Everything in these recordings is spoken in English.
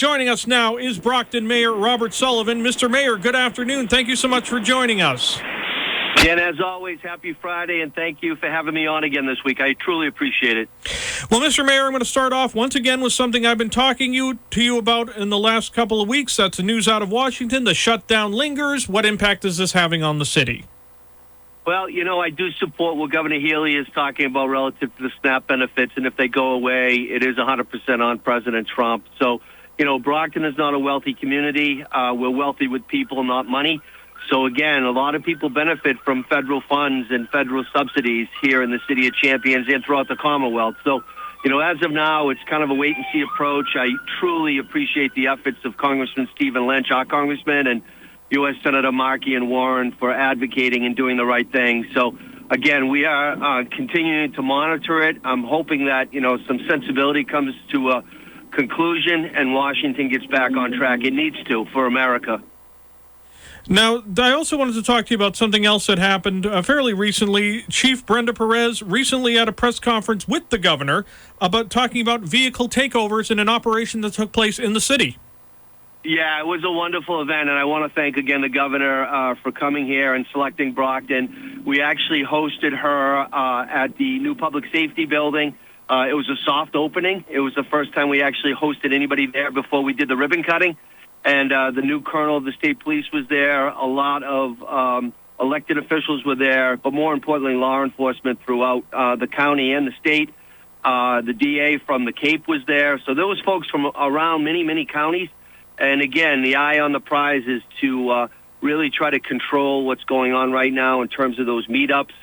Joining us now is Brockton Mayor Robert Sullivan. Mr. Mayor, good afternoon. Thank you so much for joining us. And as always, happy Friday, and thank you for having me on again this week. I truly appreciate it. Well, Mr. Mayor, I'm going to start off once again with something I've been talking to you about in the last couple of weeks. That's the news out of Washington. The shutdown lingers. What impact is this having on the city? Well, I do support what Governor Healy is talking about relative to the SNAP benefits, and if they go away, it is 100% on President Trump. So, Brockton is not a wealthy community. We're wealthy with people, not money. So, again, a lot of people benefit from federal funds and federal subsidies here in the city of Champions and throughout the Commonwealth. So, as of now, it's kind of a wait-and-see approach. I truly appreciate the efforts of Congressman Stephen Lynch, our congressman, and U.S. Senator Markey and Warren for advocating and doing the right thing. So, again, we are continuing to monitor it. I'm hoping that, some sensibility comes to a conclusion and Washington gets back on track. It needs to for America. Now, I also wanted to talk to you about something else that happened fairly recently. Chief Brenda Perez recently at a press conference with the governor about talking about vehicle takeovers in an operation that took place in the city. Yeah, it was a wonderful event, and I want to thank again the governor for coming here and selecting Brockton. We actually hosted her at the new public safety building. It was a soft opening. It was the first time we actually hosted anybody there before we did the ribbon cutting. And the new colonel of the state police was there. A lot of elected officials were there, but more importantly, law enforcement throughout the county and the state. The DA from the Cape was there. So there was folks from around many, many counties. And again, the eye on the prize is to really try to control what's going on right now in terms of those meetups.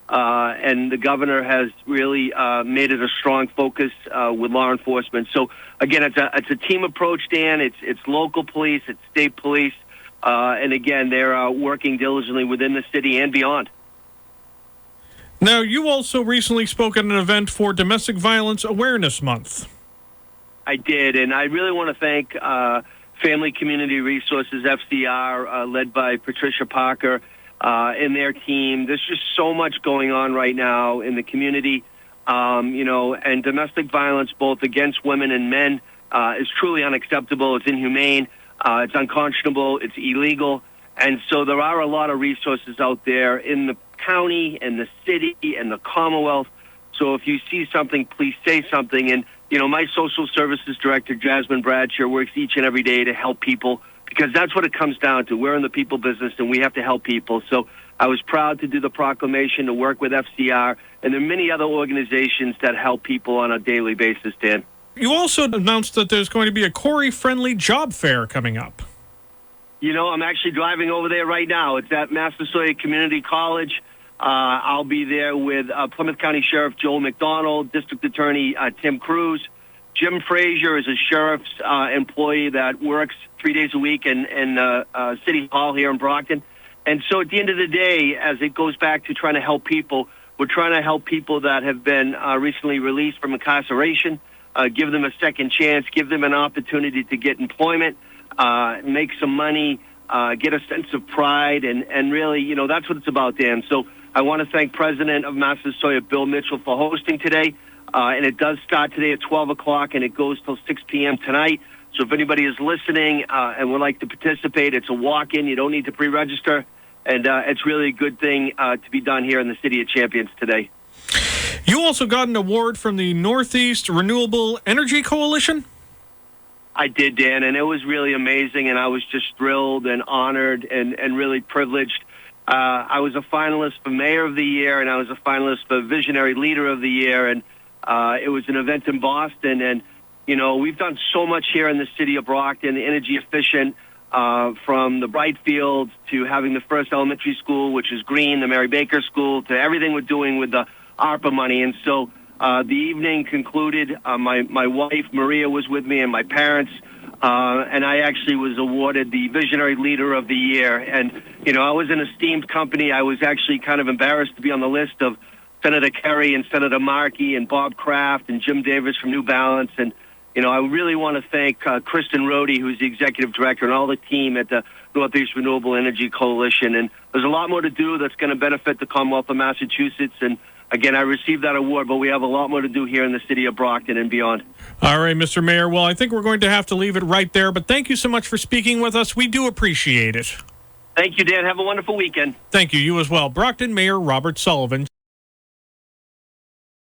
And the governor has really made it a strong focus with law enforcement. So again, it's a team approach, Dan. It's local police, it's state police, and again, they're working diligently within the city and beyond. Now, you also recently spoke at an event for Domestic Violence Awareness Month. I did, and I really want to thank Family Community Resources, FCR, led by Patricia Parker, and their team. There's just so much going on right now in the community, and domestic violence, both against women and men, is truly unacceptable. It's inhumane. It's unconscionable. It's illegal. And so there are a lot of resources out there in the county and the city and the Commonwealth. So if you see something, please say something. And, my social services director, Jasmine Bradshaw, works each and every day to help people, because that's what it comes down to. We're in the people business, and we have to help people. So I was proud to do the proclamation, to work with FCR, and there are many other organizations that help people on a daily basis, Dan. You also announced that there's going to be a CORI-friendly job fair coming up. I'm actually driving over there right now. It's at Massasoit Community College. I'll be there with Plymouth County Sheriff Joel McDonald, District Attorney Tim Cruz. Jim Frazier is a sheriff's employee that works 3 days a week in City Hall here in Brockton. And so at the end of the day, as it goes back to trying to help people, we're trying to help people that have been recently released from incarceration, give them a second chance, give them an opportunity to get employment, make some money, get a sense of pride, and really, that's what it's about, Dan. So I want to thank President of Massasoit, Bill Mitchell, for hosting today. And it does start today at 12 o'clock, and it goes till 6 p.m. tonight. So if anybody is listening and would like to participate, it's a walk-in. You don't need to pre-register. And it's really a good thing to be done here in the City of Champions today. You also got an award from the Northeast Renewable Energy Coalition? I did, Dan, and it was really amazing, and I was just thrilled and honored and really privileged. I was a finalist for Mayor of the Year, and I was a finalist for Visionary Leader of the Year, and it was an event in Boston, and, we've done so much here in the city of Brockton, energy efficient, from the Bright Fields to having the first elementary school, which is green, the Mary Baker School, to everything we're doing with the ARPA money. And so the evening concluded. My wife, Maria, was with me, and my parents, and I actually was awarded the Visionary Leader of the Year. And, I was an esteemed company. I was actually kind of embarrassed to be on the list of Senator Kerry and Senator Markey and Bob Kraft and Jim Davis from New Balance. And, I really want to thank Kristen Rohde, who's the executive director, and all the team at the Northeast Renewable Energy Coalition. And there's a lot more to do that's going to benefit the Commonwealth of Massachusetts. And again, I received that award, but we have a lot more to do here in the city of Brockton and beyond. All right, Mr. Mayor. Well, I think we're going to have to leave it right there, but thank you so much for speaking with us. We do appreciate it. Thank you, Dan. Have a wonderful weekend. Thank you. You as well. Brockton Mayor Robert Sullivan.